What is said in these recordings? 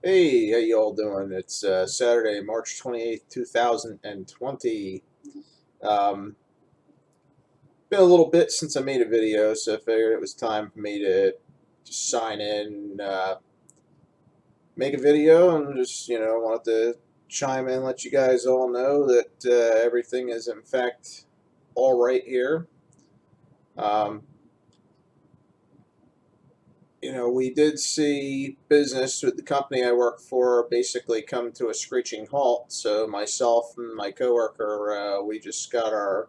Hey, how you all doing? It's Saturday, March 28th, 2020. Um, been a little bit since I made a video, so I figured it was time for me to just sign in, make a video, and just, wanted to chime in, let you guys all know that everything is in fact all right here. Um, we did see business with the company I work for basically come to a screeching halt. So myself and my coworker, we just got our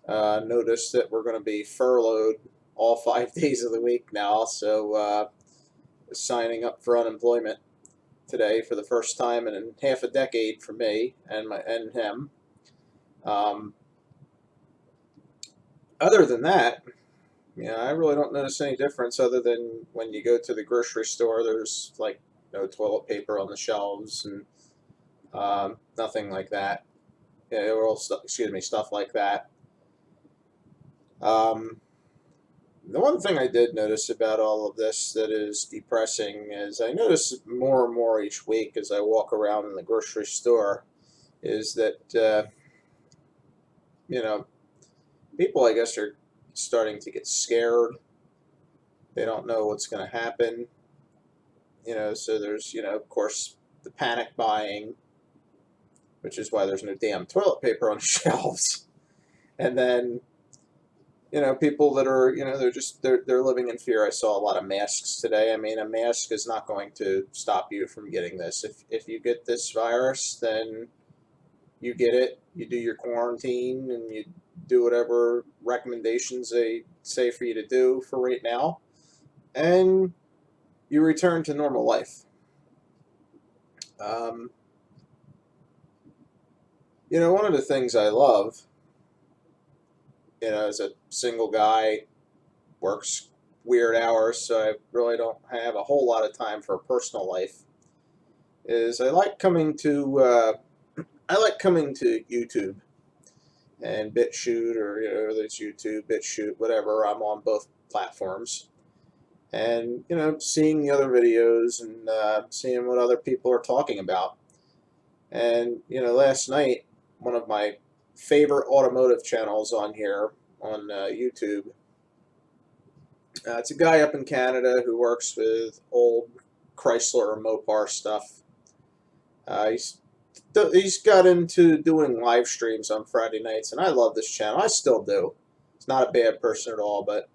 notice that we're going to be furloughed all 5 days of the week now. So signing up for unemployment today for the first time in half a decade for me and him. Um, Other than that, I really don't notice any difference other than when you go to the grocery store, there's like no toilet paper on the shelves and nothing like that. Yeah, or excuse me, stuff like that. Um, the one thing I did notice about all of this that is depressing is I notice more and more each week as I walk around in the grocery store is that you know people I guess are starting to get scared. They don't know what's going to happen. So there's of course the panic buying, which is why there's no damn toilet paper on the shelves. And then people that are they're living in fear. I saw a lot of masks today. I mean, a mask is not going to stop you from getting this. If you get this virus, then you get it, you do your quarantine, and you do whatever recommendations they say for you to do for right now, and you return to normal life. um, One of the things I love, as a single guy, works weird hours, so I really don't have a whole lot of time for personal life. Is I like coming to YouTube and BitChute, or there's YouTube, BitChute, whatever. I'm on both platforms, and seeing the other videos and seeing what other people are talking about. And last night, one of my favorite automotive channels on here on YouTube. It's a guy up in Canada who works with old Chrysler or Mopar stuff. He's got into doing live streams on Friday nights, and I love this channel. I still do. It's not a bad person at all, but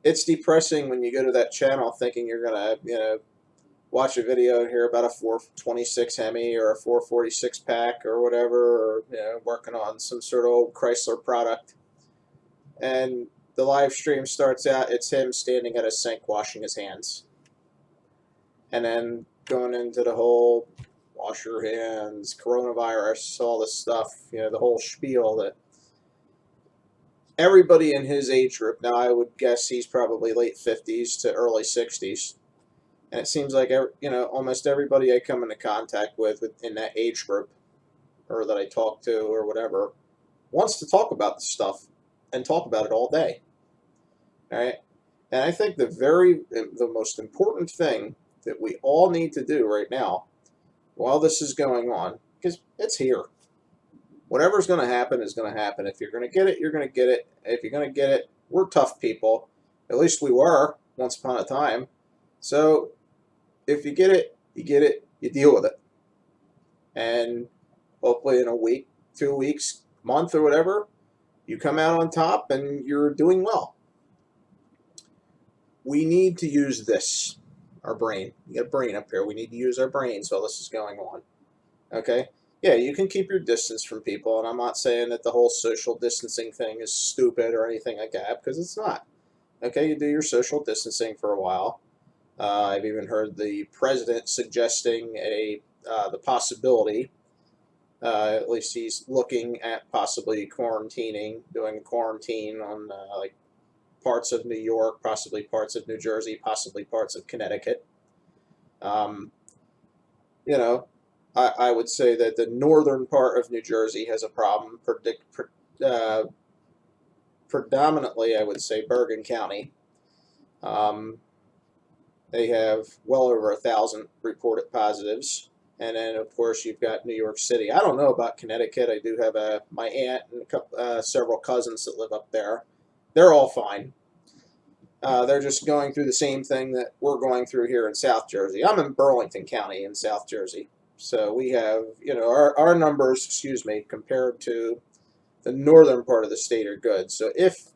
it's depressing when you go to that channel thinking you're gonna, watch a video and hear about a 426 Hemi or a 446 pack or whatever, or working on some sort of old Chrysler product. And the live stream starts out, it's him standing at a sink washing his hands. And then going into the whole wash your hands, coronavirus, all this stuff, the whole spiel that everybody in his age group, now I would guess he's probably late 50s to early 60s. And it seems like, almost everybody I come into contact with in that age group, or that I talk to, or whatever, wants to talk about this stuff and talk about it all day. All right? And I think the most important thing that we all need to do right now while this is going on, because it's here. Whatever's going to happen is going to happen. If you're going to get it, you're going to get it. If you're going to get it, we're tough people. At least we were once upon a time. So if you get it, you get it, you deal with it. And hopefully in a week, 2 weeks, month, or whatever, you come out on top and you're doing well. We need to use this, our brain. We got a brain up here. We need to use our brains while this is going on. Okay? Yeah, you can keep your distance from people, and I'm not saying that the whole social distancing thing is stupid or anything like that, because it's not. Okay, you do your social distancing for a while. I've even heard the president suggesting the possibility, at least he's looking at possibly quarantining, doing a quarantine on like parts of New York, possibly parts of New Jersey, possibly parts of Connecticut. Um, you know, I would say that the northern part of New Jersey has a problem. Uh, Predominantly, I would say Bergen County. Um, They have well over 1,000 reported positives. And then, of course, you've got New York City. I don't know about Connecticut. I do have my aunt and several cousins that live up there. They're all fine. They're just going through the same thing that we're going through here in South Jersey. I'm in Burlington County in South Jersey. So we have, our numbers, compared to the northern part of the state are good. So if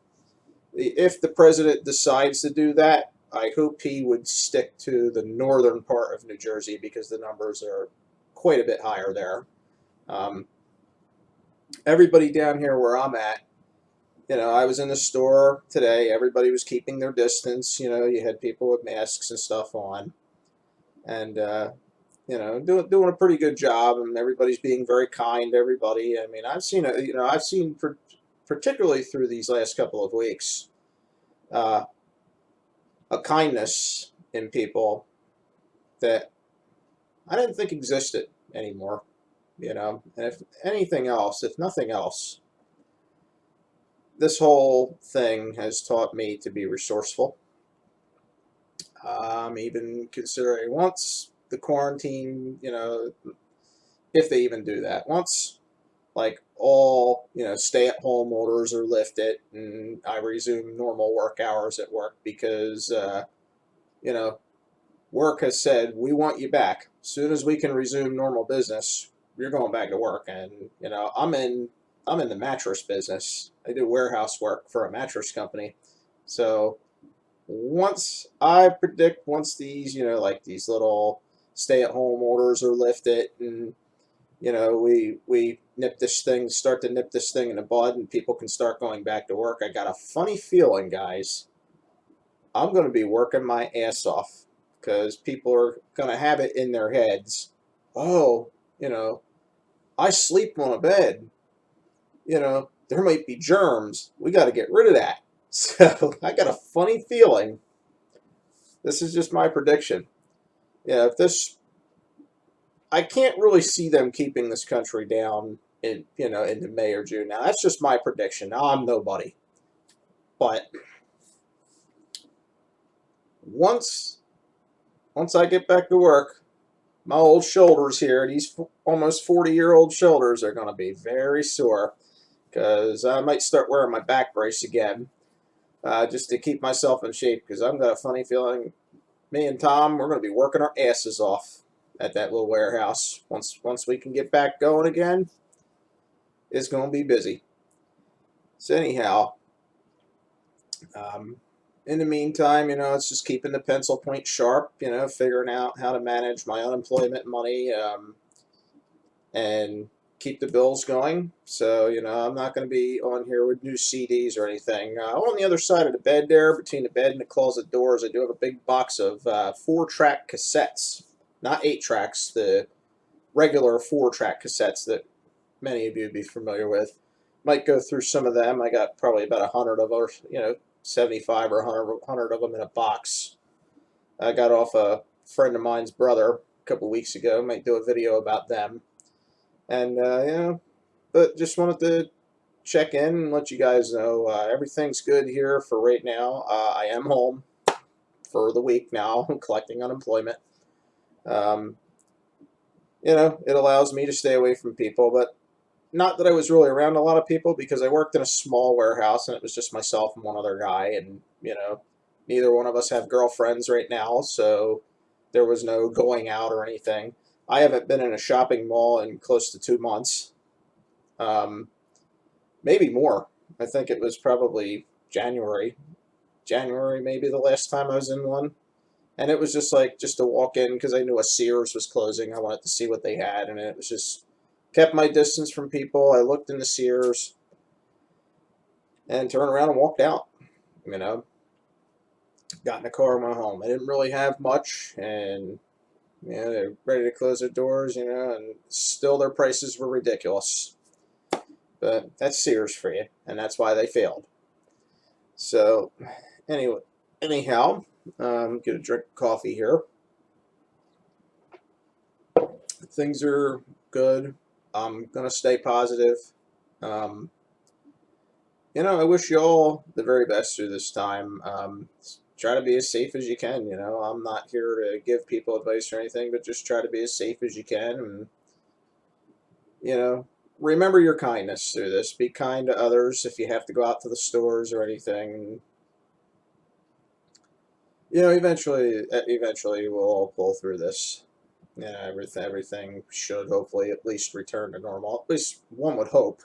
the president decides to do that, I hope he would stick to the northern part of New Jersey because the numbers are quite a bit higher there. Um, Everybody down here where I'm at, I was in the store today. Everybody was keeping their distance. You had people with masks and stuff on, and doing a pretty good job. And everybody's being very kind to everybody. I mean, I've seen particularly through these last couple of weeks, uh, a kindness in people that I didn't think existed anymore. And if anything else, if nothing else, this whole thing has taught me to be resourceful. Even considering once the quarantine, if they even do that, once like all stay-at-home orders are lifted and I resume normal work hours at work because you know work has said we want you back as soon as we can resume normal business. You're going back to work, and I'm in the mattress business. I do warehouse work for a mattress company, so I predict once these like these little stay-at-home orders are lifted and we start to nip this thing in the bud, and people can start going back to work. I got a funny feeling, guys, I'm going to be working my ass off because people are going to have it in their heads. Oh, I sleep on a bed. There might be germs. We got to get rid of that. So I got a funny feeling. This is just my prediction. Yeah, if this I can't really see them keeping this country down into May or June. Now that's just my prediction. Now I'm nobody, but once I get back to work, my old shoulders here, these almost 40-year-old shoulders, are going to be very sore because I might start wearing my back brace again just to keep myself in shape because I've got a funny feeling me and Tom, we're going to be working our asses off at that little warehouse. Once we can get back going again, it's going to be busy. So anyhow, in the meantime, it's just keeping the pencil point sharp, figuring out how to manage my unemployment money and keep the bills going. So, I'm not going to be on here with new CDs or anything. On the other side of the bed there, between the bed and the closet doors, I do have a big box of 4-track cassettes. Not 8 tracks, the regular 4-track cassettes that many of you would be familiar with. Might go through some of them. I got probably about 100 of them, 75 or 100 of them in a box. I got off a friend of mine's brother a couple weeks ago. Might do a video about them. And, but just wanted to check in and let you guys know everything's good here for right now. I am home for the week now. I'm collecting unemployment. It allows me to stay away from people, but not that I was really around a lot of people because I worked in a small warehouse and it was just myself and one other guy, and neither one of us have girlfriends right now, so there was no going out or anything. I haven't been in a shopping mall in close to 2 months, maybe more. I think it was probably January maybe the last time I was in one. And it was just to walk in because I knew a Sears was closing. I wanted to see what they had, and it was just kept my distance from people. I looked in the Sears and turned around and walked out. Got in the car and went home. I didn't really have much, and they're ready to close their doors, and still their prices were ridiculous. But that's Sears for you, and that's why they failed. So, anyhow. Get a drink of coffee here. Things are good. I'm going to stay positive. I wish you all the very best through this time. try to be as safe as you can. You know, I'm not here to give people advice or anything, but just try to be as safe as you can, and you know, remember your kindness through this. Be kind to others if you have to go out to the stores or anything. You know, eventually we'll all pull through this. Yeah, everything should hopefully at least return to normal. At least one would hope.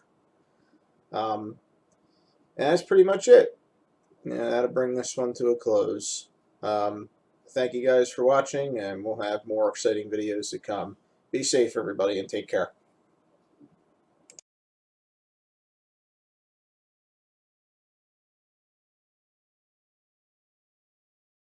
Um, and that's pretty much it. Yeah, that'll bring this one to a close. Thank you guys for watching, and we'll have more exciting videos to come. Be safe, everybody, and take care.